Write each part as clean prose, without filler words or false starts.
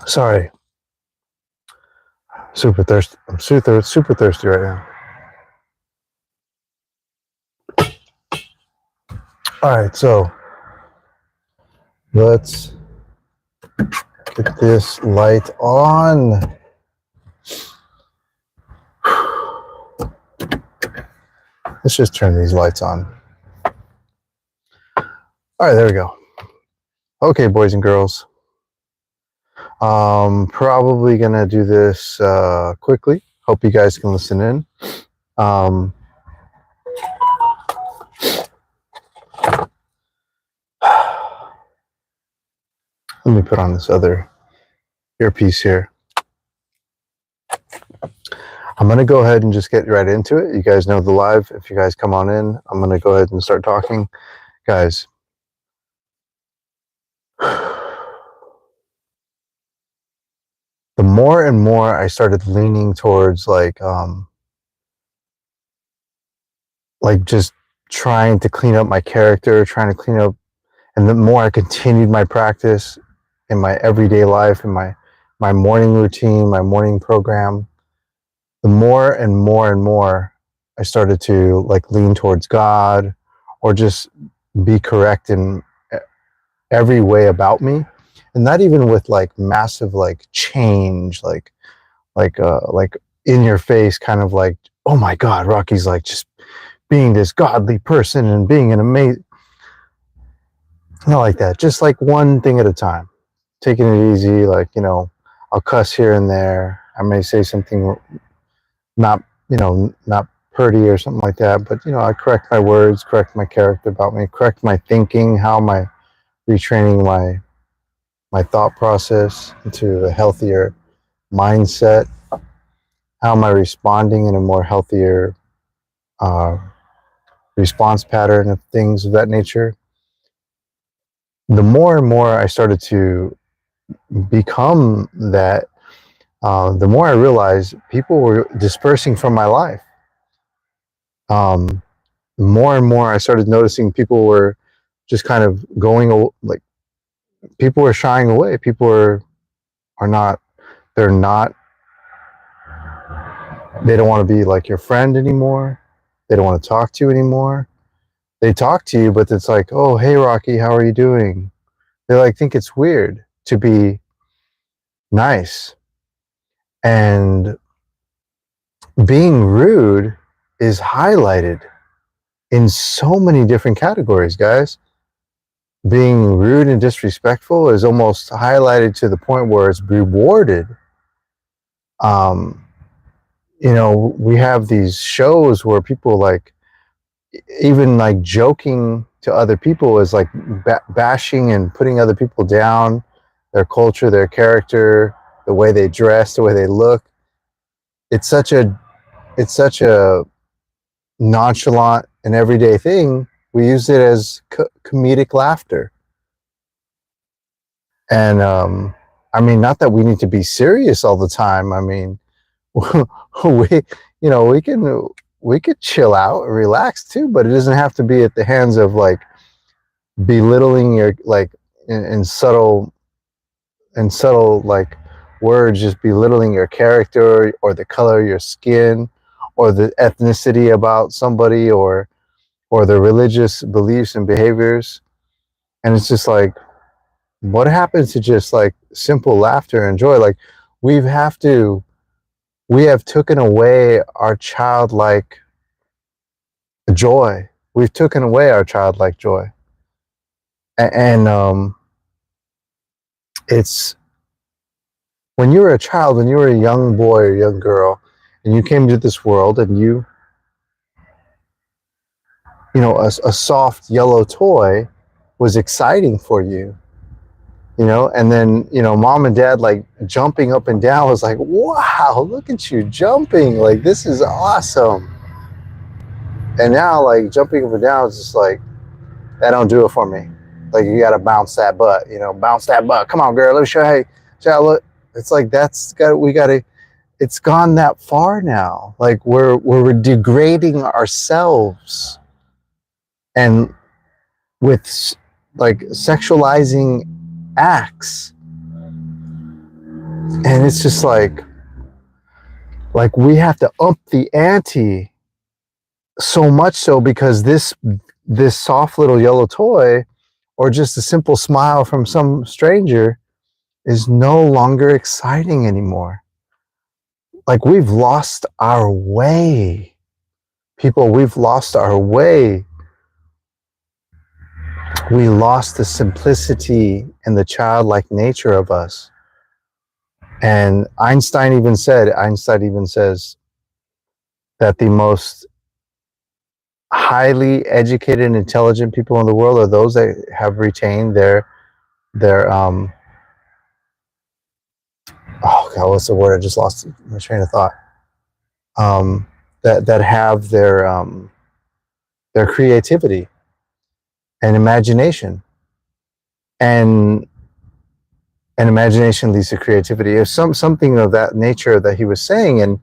Sorry, super thirsty. I'm super thirsty right now. All right, so let's get this light on. Let's just turn these lights on. All right, there we go. Okay, boys and girls. Probably gonna do this quickly. Hope you guys can listen in. Um, let me put on this other earpiece here. I'm gonna go ahead and just get right into it. You guys know the live. If you guys come on in, I'm gonna go ahead and start talking, guys. The more and more I started leaning towards like just trying to clean up my character, trying to clean up, and the more I continued my practice in my everyday life, in my morning routine, my morning program, the more and more and more I started to like lean towards God or just be correct in every way about me, and not even with like massive like change, like in your face kind of like, oh my God, Rocky's like just being this godly person and being an amazing, not like that, just like one thing at a time, taking it easy. Like, I'll cuss here and there, I may say something not, not pretty or something like that, but I correct my words, correct my character about me, correct my thinking. How am I retraining my thought process into a healthier mindset? How am I responding in a more healthier uh, response pattern of things of that nature? The more and more I started to become that, the more I realized people were dispersing from my life. Um, more and more I started noticing people were just kind of going, like, people were shying away. People are not, they're not, they don't want to be like your friend anymore. They don't want to talk to you anymore. They talk to you, but it's like, oh, hey, Rocky, how are you doing? They like think it's weird to be nice. And being rude is highlighted in so many different categories, guys. Being rude and disrespectful is almost highlighted to the point where it's rewarded. Um, we have these shows where people like, even like joking to other people is like bashing and putting other people down, their culture, their character, the way they dress, the way they look. It's such a nonchalant and everyday thing. We use it as comedic laughter. And I mean, not that we need to be serious all the time. I mean, we we could chill out and relax too, but it doesn't have to be at the hands of like belittling your, like, in subtle like words, just belittling your character or the color of your skin or the ethnicity about somebody or their religious beliefs and behaviors. And it's just like, what happens to just like simple laughter and joy? Like, we have taken away our childlike joy. We've taken away our childlike joy. And it's, when you were a child, when you were a young boy or young girl, and you came to this world, and a soft yellow toy was exciting for you, and then, mom and dad like jumping up and down was like, wow, look at you jumping, like, this is awesome. And now, like, jumping up and down is just like, that don't do it for me. Like, you gotta bounce that butt, bounce that butt. Come on, girl, let me show you. Hey, look. It's like, we gotta, it's gone that far now. Like, we're degrading ourselves, and with like sexualizing acts, And it's just like we have to up the ante so much so because this soft little yellow toy or just a simple smile from some stranger is no longer exciting anymore. Like we've lost our way. People, we've lost our way. We lost the simplicity and the childlike nature of us. And Einstein even says that the most highly educated and intelligent people in the world are those that have retained their oh god, what's the word? I just lost my train of thought. That have their creativity and imagination, and imagination leads to creativity. It's something of that nature that he was saying, and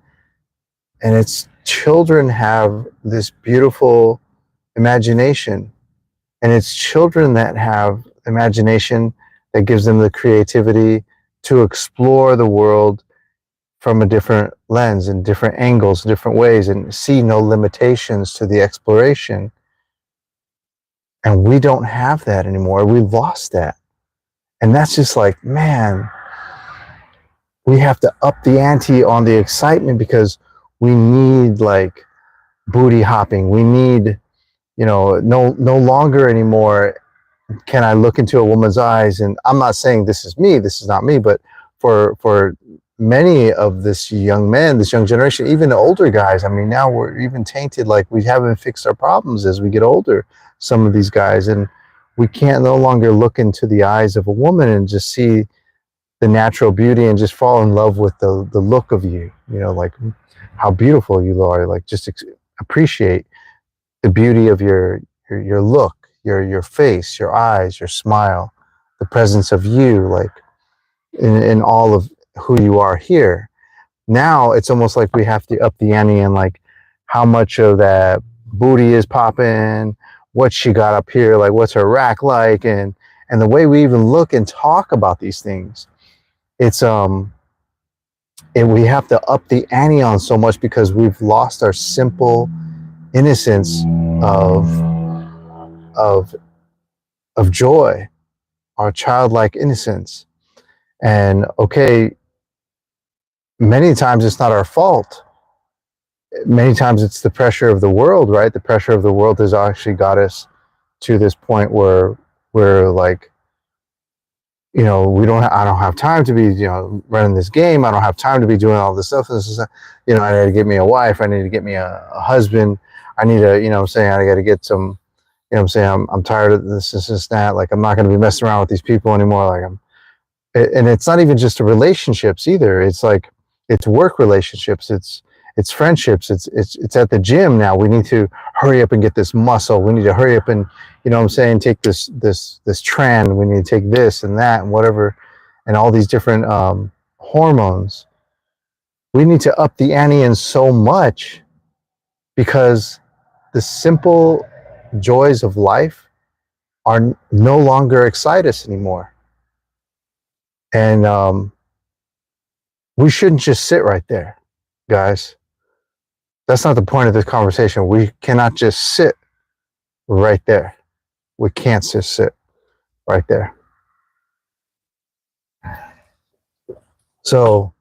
it's children have this beautiful imagination, and it's children that have imagination that gives them the creativity to explore the world from a different lens and different angles, different ways, and see no limitations to the exploration. And we don't have that anymore. We lost that. And that's just like, man, we have to up the ante on the excitement because we need like booty hopping. We need, no longer anymore can I look into a woman's eyes, and I'm not saying this is me, this is not me, but for many of this young men, this young generation, even the older guys, I mean, now we're even tainted, like we haven't fixed our problems as we get older, some of these guys, and we can't no longer look into the eyes of a woman and just see the natural beauty and just fall in love with the look of you, like how beautiful you are, like just appreciate the beauty of your look, your face, your eyes, your smile, the presence of you, like in all of who you are here. Now it's almost like we have to up the ante and like how much of that booty is popping, what she got up here, like what's her rack like, and the way we even look and talk about these things. It's we have to up the ante on so much because we've lost our simple innocence of joy, our childlike innocence. And okay, many times it's not our fault. Many times it's the pressure of the world, right? The pressure of the world has actually got us to this point where we're like, I don't have time to be, running this game. I don't have time to be doing all this stuff. I need to get me a wife. I need to get me a husband. I need to, I got to get some, I'm tired of this, that. Like, I'm not going to be messing around with these people anymore. Like, and it's not even just the relationships either. It's like, it's work relationships. It's friendships. It's at the gym now. We need to hurry up and get this muscle. We need to hurry up and, take this trend. We need to take this and that and whatever, and all these different hormones. We need to up the ante in so much because the simple joys of life are no longer excite us anymore. And we shouldn't just sit right there, guys. That's not the point of this conversation. We cannot just sit right there. We can't just sit right there. So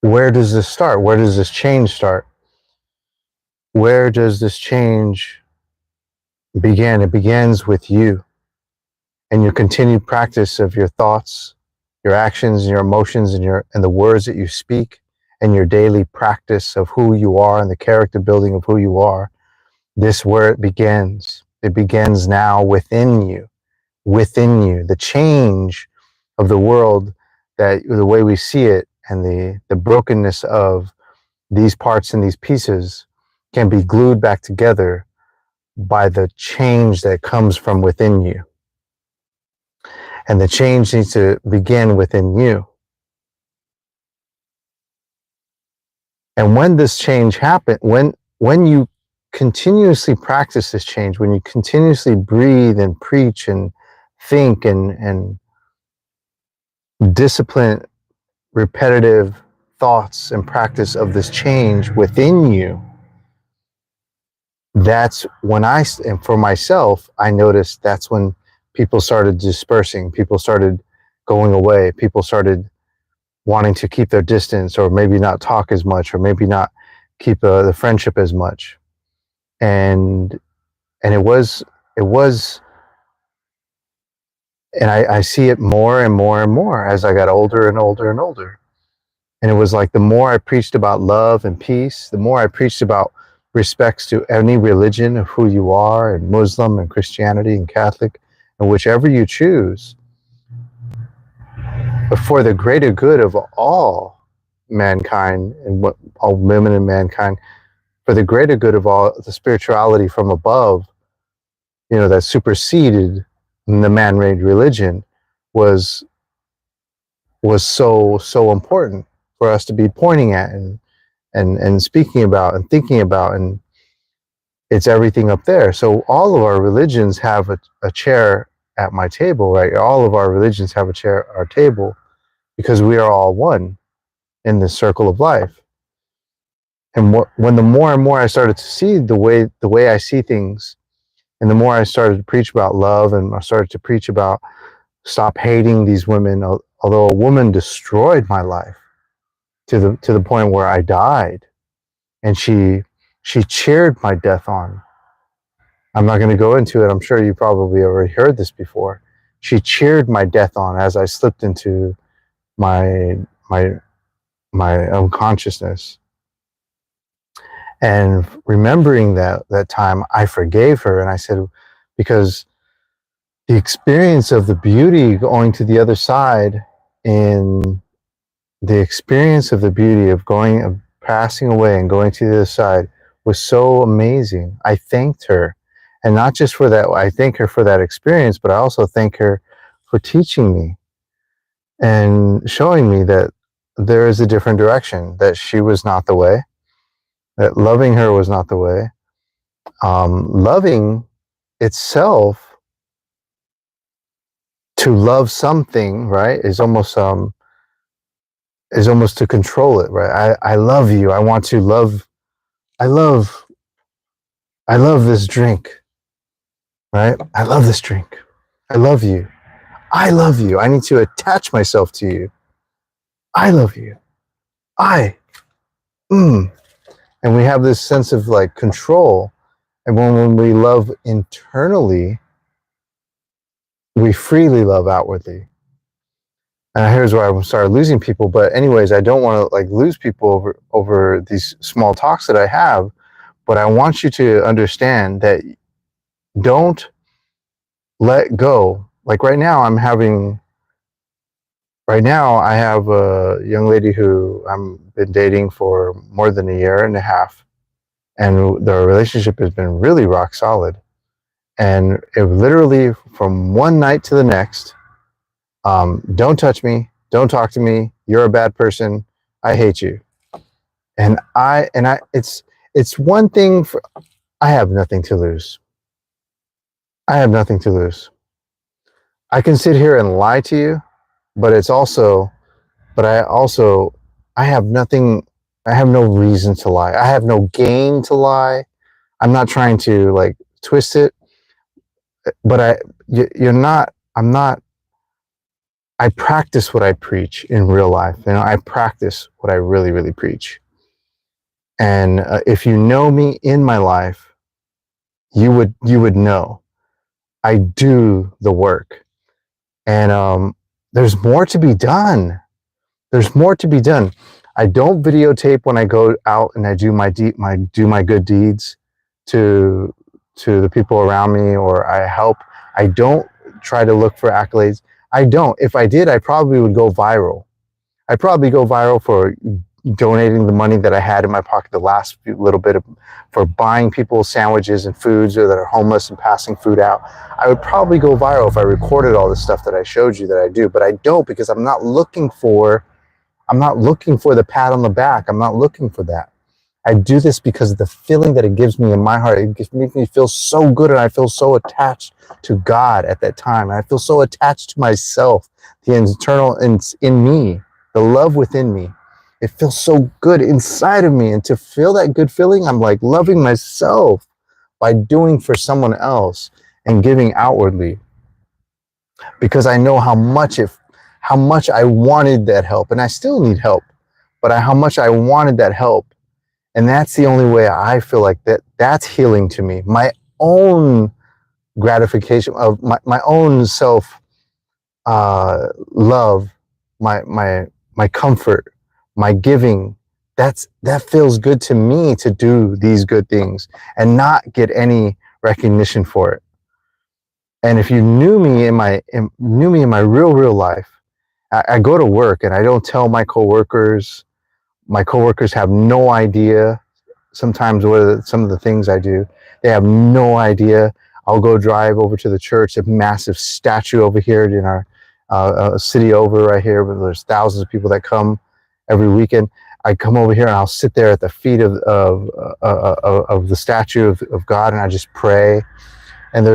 where does this start? Where does this change start? Where does this change begin? It begins with you and your continued practice of your thoughts, your actions, your emotions, and the words that you speak, and your daily practice of who you are and the character building of who you are. This is where it begins. It begins now within you. The change of the world, that the way we see it, and the brokenness of these parts and these pieces can be glued back together by the change that comes from within you. And the change needs to begin within you. And when this change happens, when you continuously practice this change, when you continuously breathe and preach and think and discipline, repetitive thoughts and practice of this change within you, that's when and for myself, I noticed that's when people started dispersing, people started going away, people started wanting to keep their distance, or maybe not talk as much, or maybe not keep the friendship as much. And it was, and I see it more and more and more as I got older and older and older. And it was like the more I preached about love and peace, the more I preached about respects to any religion of who you are, and Muslim and Christianity and Catholic, and whichever you choose, but for the greater good of all mankind and all women and mankind, for the greater good of all the spirituality from above, that superseded the man-made religion, was so important for us to be pointing at and speaking about and thinking about, and it's everything up there. So all of our religions have a chair at my table, right? All of our religions have a chair at our table, because we are all one in this circle of life. And when the more and more I started to see the way I see things, and the more I started to preach about love, and I started to preach about stop hating these women, although a woman destroyed my life to the point where I died, and she cheered my death on. I'm not going to go into it. I'm sure you probably already heard this before. She cheered my death on as I slipped into my unconsciousness. And remembering that time, I forgave her, and I said, because the experience of the beauty going to the other side, in the experience of the beauty of passing away and going to the other side, was so amazing. I thanked her, and not just for that. I thank her for that experience, but I also thank her for teaching me and showing me that there is a different direction, that she was not the way, that loving her was not the way. Loving itself, to love something, right, is almost to control it, right? I love you. I want to love. I love this drink, right? I love this drink. I love you. I love you. I need to attach myself to you. I love you. And we have this sense of like control. And when we love internally, we freely love outwardly. And here's where I started losing people. But anyways, I don't want to like lose people over these small talks that I have. But I want you to understand that don't let go. Like right now I have a young lady who I've been dating for more than a year and a half. And the relationship has been really rock solid. And it literally, from one night to the next, don't touch me, don't talk to me, you're a bad person, I hate you. And it's one thing for, I have nothing to lose. I have nothing to lose. I can sit here and lie to you, but I have nothing, I have no reason to lie. I have no gain to lie. I'm not trying to like twist it, but I practice what I preach in real life. I practice what I really, really preach. And if you know me in my life, you would know I do the work. And there's more to be done. There's more to be done. I don't videotape when I go out and I do my good deeds to the people around me, or I help. I don't try to look for accolades. I don't. If I did, I probably would go viral. I'd probably go viral for donating the money that I had in my pocket, the last little bit for buying people sandwiches and foods that are homeless and passing food out. I would probably go viral if I recorded all the stuff that I showed you that I do, but I don't, because I'm not looking for the pat on the back. I'm not looking for that. I do this because of the feeling that it gives me in my heart. It makes me feel so good, and I feel so attached to God at that time. And I feel so attached to myself, the internal in me, the love within me. It feels so good inside of me. And to feel that good feeling, I'm like loving myself by doing for someone else and giving outwardly, because I know how much I wanted that help, and I still need help, but how much I wanted that help. And that's the only way I feel like that's healing to me. My own gratification of my own self love, my comfort, my giving. That feels good to me, to do these good things and not get any recognition for it. And if you knew me in my real life, I go to work and I don't tell my coworkers. My coworkers have no idea sometimes what some of the things I do. They have no idea. I'll go drive over to the church, a massive statue over here in our city over right here, where there's thousands of people that come every weekend. I come over here and I'll sit there at the feet of the statue of God, and I just pray. And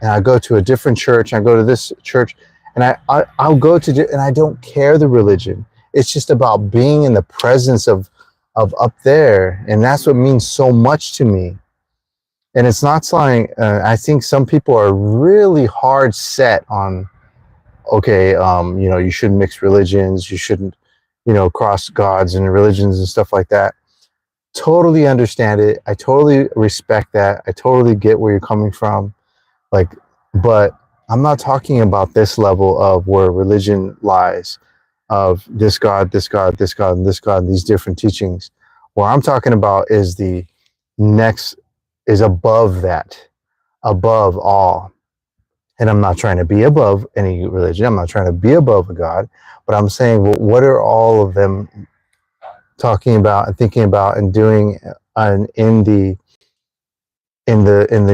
I go to a different church. I go to this church, and I'll go to, and I don't care the religion. It's just about being in the presence of up there, and that's what means so much to me. And it's not something. I think some people are really hard set on, okay, you shouldn't mix religions, you shouldn't, cross gods and religions and stuff like that. Totally understand it. I totally respect that. I totally get where you're coming from. But I'm not talking about this level of where religion lies, of this God, this God, this God, and this God, and these different teachings. What I'm talking about is the next, is above that, above all. And I'm not trying to be above any religion. I'm not trying to be above a God, but I'm saying, well, what are all of them talking about and thinking about and doing in the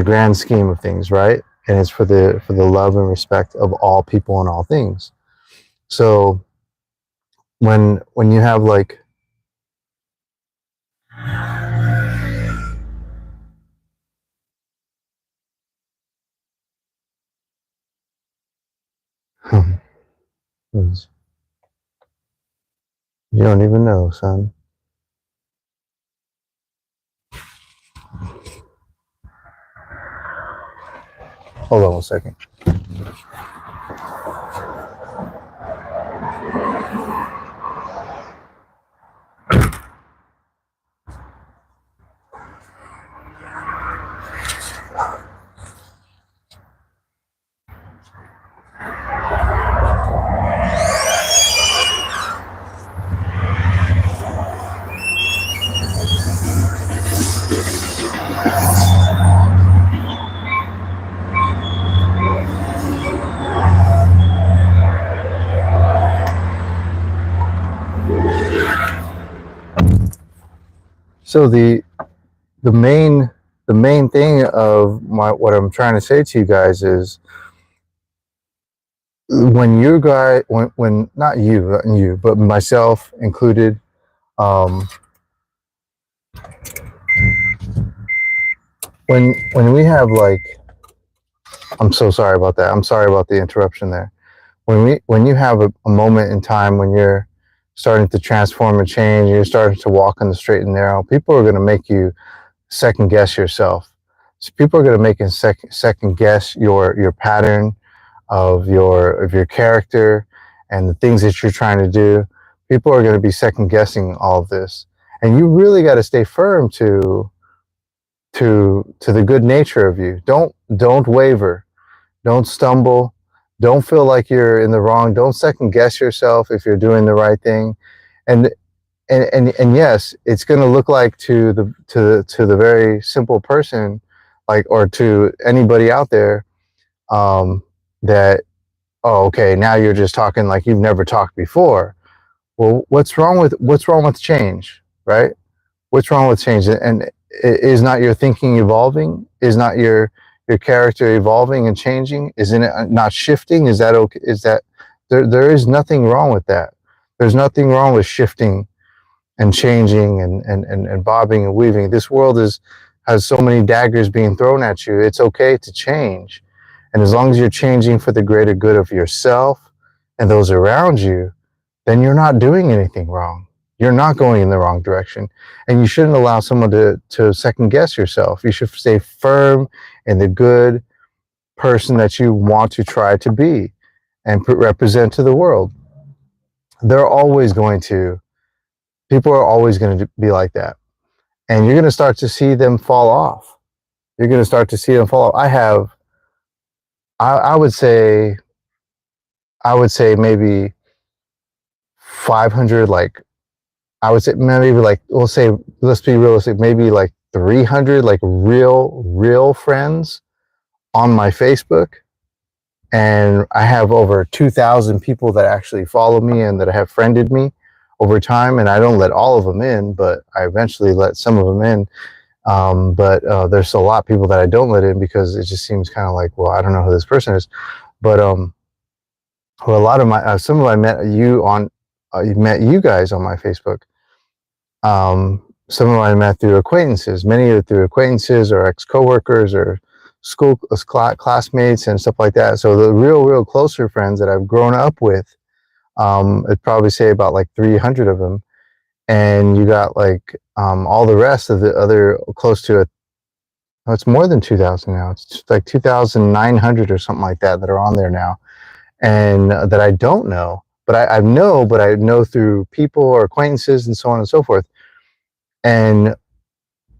grand scheme of things, right? And it's for the love and respect of all people and all things. So when you have like you don't even know, son. Hold on 1 second. So the main thing of what I'm trying to say to you guys is, when not you, but myself included, when we have like, I'm so sorry about that. I'm sorry about the interruption there. When you have a moment in time when you're starting to transform and change, you're starting to walk on the straight and narrow, people are going to make you second guess yourself. So people are going to make you second guess your pattern of your character and the things that you're trying to do. People are going to be second guessing all of this, and you really got to stay firm to the good nature of you. Don't waver. Don't stumble. Don't feel like you're in the wrong. Don't second guess yourself if you're doing the right thing. And yes, it's going to look like to the very simple person, like, or to anybody out there, that, oh, okay, now you're just talking like you've never talked before. Well, what's wrong with change, right? What's wrong with change? And is not your thinking evolving? Is not your character evolving and changing? Isn't it not shifting? Is that okay? Is that there is nothing wrong with that. There's nothing wrong with shifting and changing and bobbing and weaving. This world has so many daggers being thrown at you. It's okay to change. And as long as you're changing for the greater good of yourself and those around you, then you're not doing anything wrong. You're not going in the wrong direction. And you shouldn't allow someone to second guess yourself. You should stay firm in the good person that you want to try to be and represent to the world. They're always going to, people are always going to be like that. And you're going to start to see them fall off. You're going to start to see them fall off. I would say maybe 500, like, I would say maybe like, we'll say, let's be realistic, maybe like 300, like real friends on my Facebook. And I have over 2,000 people that actually follow me and that have friended me over time. And I don't let all of them in, but I eventually let some of them in. But there's a lot of people that I don't let in because it just seems kind of like, well, I don't know who this person is. But well, a lot of my some of I met you on, met you guys on my Facebook. Some of I met through acquaintances. Many are through acquaintances or ex-coworkers or school classmates and stuff like that. So the real closer friends that I've grown up with, I'd probably say about like 300 of them. And you got like all the rest of the other close to it. Oh, it's more than 2,000 now. It's like 2,900 or something like that are on there now, and that I don't know, but I know through people or acquaintances and so on and so forth. And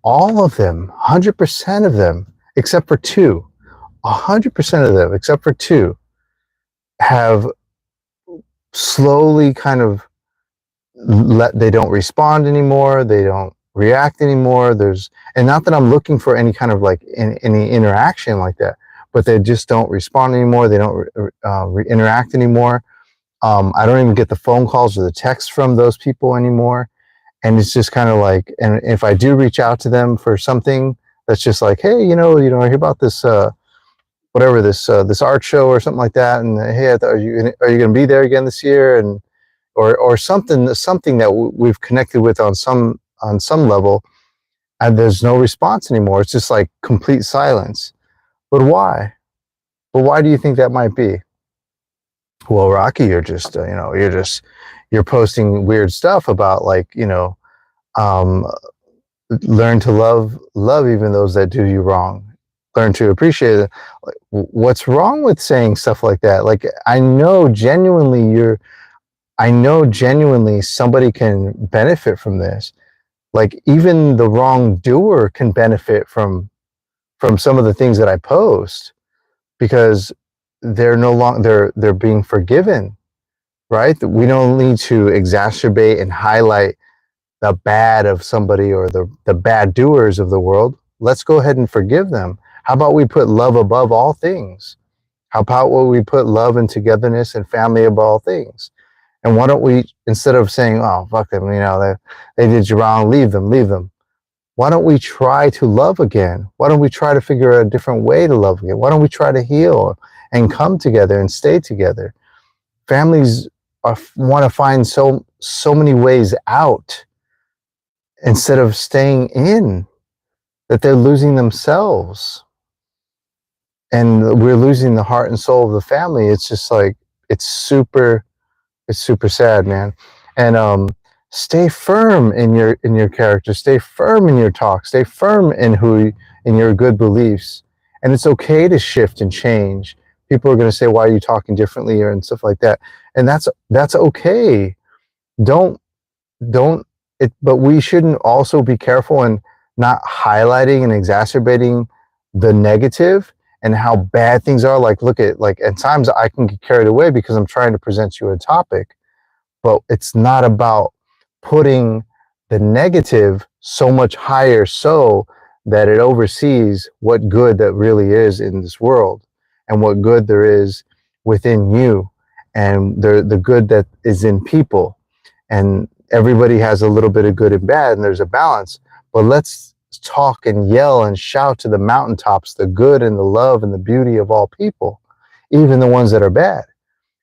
all of them, 100% of them, except for two, 100% of them, except for two, have slowly kind of they don't respond anymore. They don't react anymore. And not that I'm looking for any kind of like any interaction like that, but they just don't respond anymore. They don't interact anymore. I don't even get the phone calls or the texts from those people anymore. And it's just kind of like, and if I do reach out to them for something that's just like, hey, I hear about this, whatever, this art show or something like that. And hey, are you going to be there again this year? And, or something that we've connected with on some level, and there's no response anymore. It's just like complete silence. But why? But why do you think that might be? Well, Rocky, you're just you're posting weird stuff about like, learn to love even those that do you wrong. Learn to appreciate it. Like, what's wrong with saying stuff like that? Like, I know genuinely somebody can benefit from this. Like, even the wrongdoer can benefit from some of the things that I post, because they're no longer, they're being forgiven, right? We don't need to exacerbate and highlight the bad of somebody or the bad doers of the world. Let's go ahead and forgive them. How about we put love above all things? How about we put love and togetherness and family above all things? And why don't we, instead of saying, oh, fuck them, they did you wrong, leave them. Why don't we try to love again? Why don't we try to figure out a different way to love again? Why don't we try to heal and come together and stay together? Families want to find so many ways out instead of staying in, that they're losing themselves. And we're losing the heart and soul of the family. It's just like, it's super sad, man. And stay firm in your character, stay firm in your talk, stay firm in in your good beliefs. And it's okay to shift and change. People are going to say, why are you talking differently, or and stuff like that. And that's okay. But we shouldn't also be careful in not highlighting and exacerbating the negative and how bad things are. Like, look at, like, at times I can get carried away because I'm trying to present you a topic, but it's not about putting the negative so much higher so that it oversees what good that really is in this world, and what good there is within you, and the good that is in people. And everybody has a little bit of good and bad, and there's a balance. But let's talk and yell and shout to the mountaintops the good and the love and the beauty of all people, even the ones that are bad.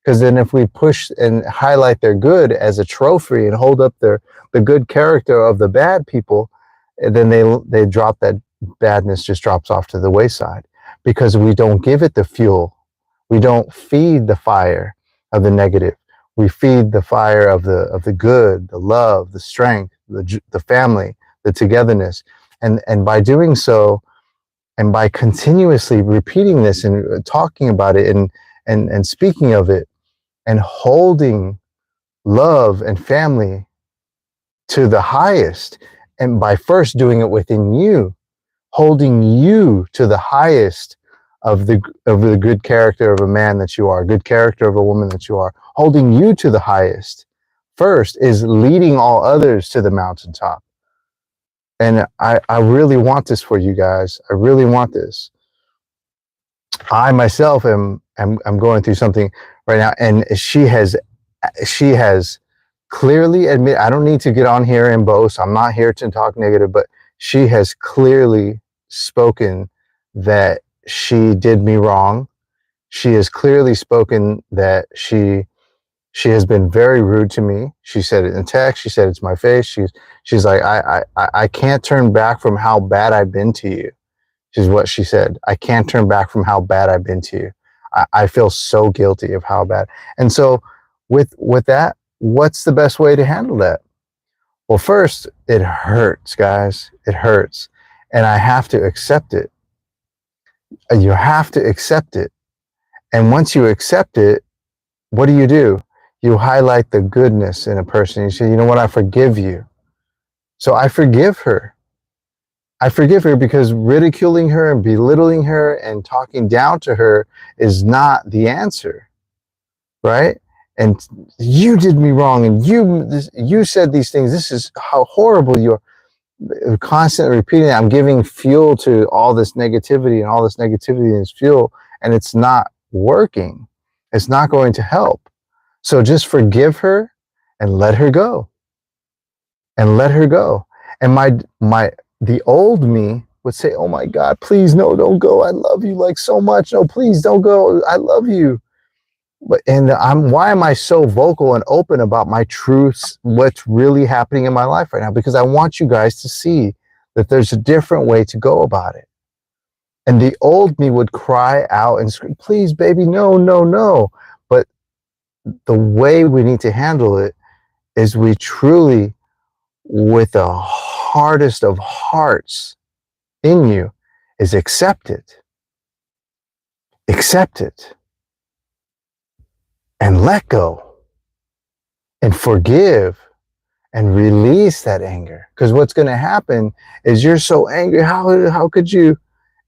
Because then if we push and highlight their good as a trophy and hold up the good character of the bad people, then they drop that badness, just drops off to the wayside, because we don't give it the fuel. We don't feed the fire of the negative. We feed the fire of the good, the love, the strength, the family, the togetherness. And by doing so, and by continuously repeating this and talking about it and speaking of it and holding love and family to the highest, and by first doing it within you, holding you to the highest of the good character of a man that you are, good character of a woman that you are, holding you to the highest first is leading all others to the mountaintop. And I really want this for you guys. I really want this. I myself am going through something right now, and she has clearly admit, I don't need to get on here and boast. I'm not here to talk negative, but she has clearly spoken that she did me wrong. She has clearly spoken that she has been very rude to me. She said it in text. She said it to my face. She's like, I can't turn back from how bad I've been to you. Is what she said. I can't turn back from how bad I've been to you. I feel so guilty of how bad. And so with that, what's the best way to handle that? Well, first, it hurts, guys. It hurts. And I have to accept it. You have to accept it. And once you accept it, what do? You highlight the goodness in a person. You say, you know what? I forgive you. So I forgive her. I forgive her, because ridiculing her and belittling her and talking down to her is not the answer, right? And you did me wrong, and you said these things. This is how horrible you are. Constantly repeating that. I'm giving fuel to all this negativity, and all this negativity is fuel, and it's not working. It's not going to help. So just forgive her and let her go. And let her go. And the old me would say, oh my God, please, no, don't go. I love you like so much. No, please don't go. I love you. Why am I so vocal and open about my truths, what's really happening in my life right now? Because I want you guys to see that there's a different way to go about it. And the old me would cry out and scream, please, baby, no, no, no. But the way we need to handle it is we truly, with the hardest of hearts in you, is accept it. Accept it. And let go. And forgive. And release that anger. Because what's going to happen is you're so angry. How could you?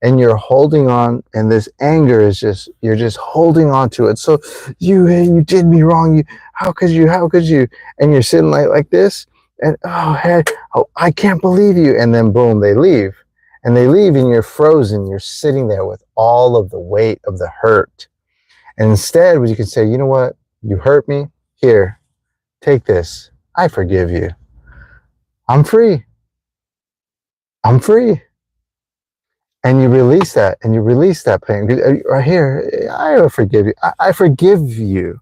And you're holding on, and this anger is just, you're just holding on to it. So you did me wrong. How could you? And you're sitting like this, and I can't believe you. And then boom, they leave. And they leave, and you're frozen. You're sitting there with all of the weight of the hurt. And instead, you can say, you know what? You hurt me. Here, take this. I forgive you. I'm free. I'm free. And you release that, and you release that pain. Right here, I forgive you. I forgive you.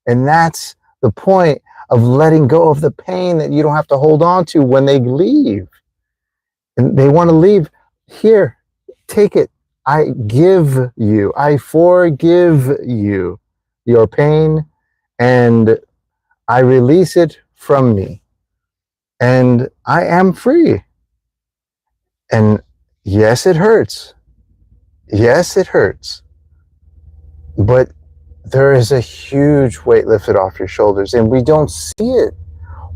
And that's the point of letting go of the pain that you don't have to hold on to when they leave. And they want to leave. Here, take it. I give you. I forgive you your pain, and I release it from me. And I am free. And yes, it hurts. Yes, it hurts. But there is a huge weight lifted off your shoulders, and we don't see it.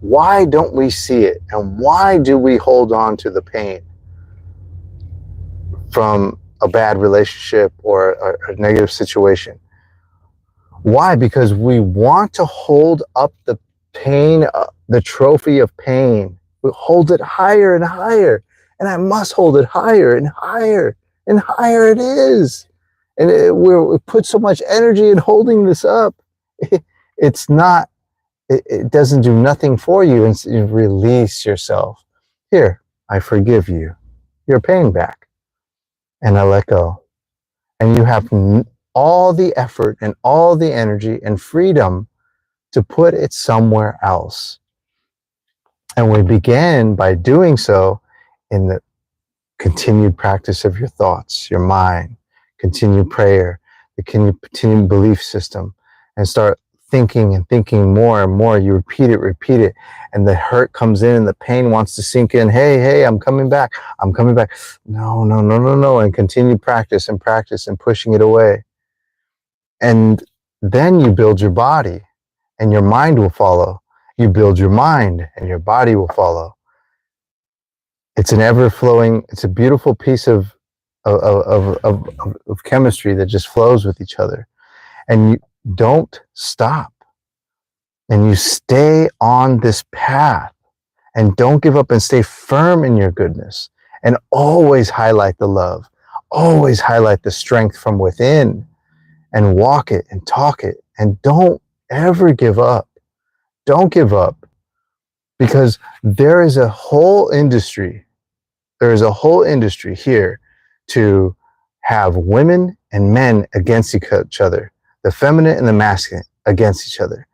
Why don't we see it? And why do we hold on to the pain from a bad relationship or a negative situation? Why? Because we want to hold up the pain, the trophy of pain. We hold it higher and higher. And I must hold it higher and higher and higher it is. And we put so much energy in holding this up. It doesn't do nothing for you. And you release yourself. Here, I forgive you. Your pain back. And I let go. And you have all the effort and all the energy and freedom to put it somewhere else. And we begin by doing so in the continued practice of your thoughts, your mind, continued prayer, the continued belief system, and start thinking and thinking more and more. You repeat it, and the hurt comes in and the pain wants to sink in. Hey, I'm coming back. I'm coming back. No. And continue practice and pushing it away. And then you build your body and your mind will follow. You build your mind and your body will follow. It's an ever-flowing, it's a beautiful piece of chemistry that just flows with each other. And you don't stop. And you stay on this path and don't give up and stay firm in your goodness and always highlight the love, always highlight the strength from within and walk it and talk it. And don't ever give up. Don't give up, because there is a whole industry. There is a whole industry here to have women and men against each other, the feminine and the masculine against each other.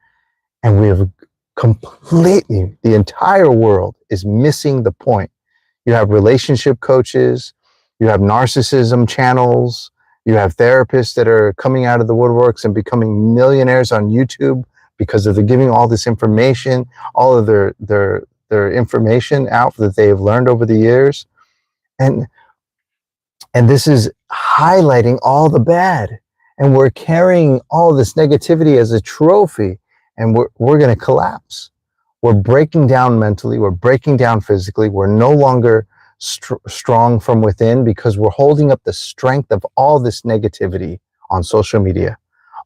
And we have completely, the entire world is missing the point. You have relationship coaches, you have narcissism channels, you have therapists that are coming out of the woodworks and becoming millionaires on YouTube because they're giving all this information, all of their information out that they have learned over the years. And this is highlighting all the bad. And we're carrying all this negativity as a trophy, and we're going to collapse. We're breaking down mentally. We're breaking down physically. We're no longer strong from within because we're holding up the strength of all this negativity on social media,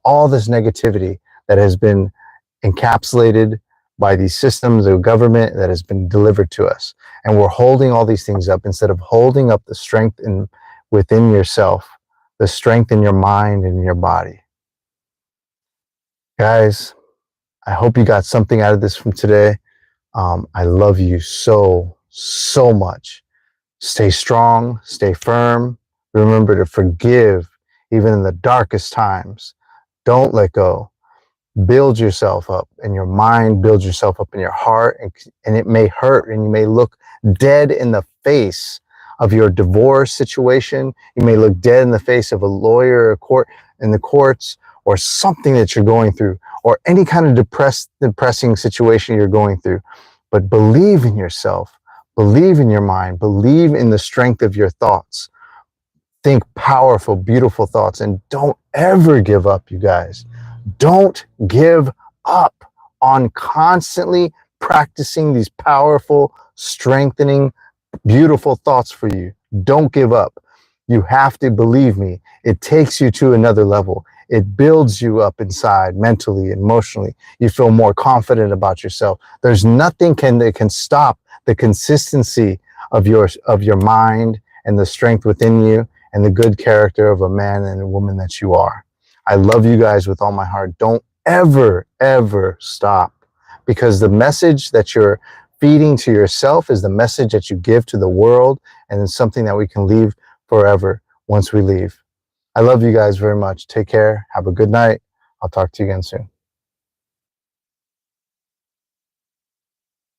all this negativity that has been encapsulated by these systems of government that has been delivered to us. And we're holding all these things up instead of holding up the strength within yourself, the strength in your mind and your body. Guys, I hope you got something out of this from today. I love you so much. Stay strong, stay firm. Remember to forgive even in the darkest times. Don't let go. Build yourself up in your mind, build yourself up in your heart, and it may hurt and you may look dead in the face of your divorce situation. You may look dead in the face of a lawyer or in the courts, or something that you're going through, or any kind of depressing situation you're going through. But believe in yourself, believe in your mind, believe in the strength of your thoughts. Think powerful, beautiful thoughts, and don't ever give up, you guys. Don't give up on constantly practicing these powerful, strengthening, beautiful thoughts for you. Don't give up. You have to believe me. It takes you to another level. It builds you up inside, mentally, emotionally. You feel more confident about yourself. There's nothing that can stop the consistency of your mind and the strength within you and the good character of a man and a woman that you are. I love you guys with all my heart. Don't ever, ever stop, because the message that you're feeding to yourself is the message that you give to the world, and it's something that we can leave forever once we leave. I love you guys very much. Take care. Have a good night. I'll talk to you again soon.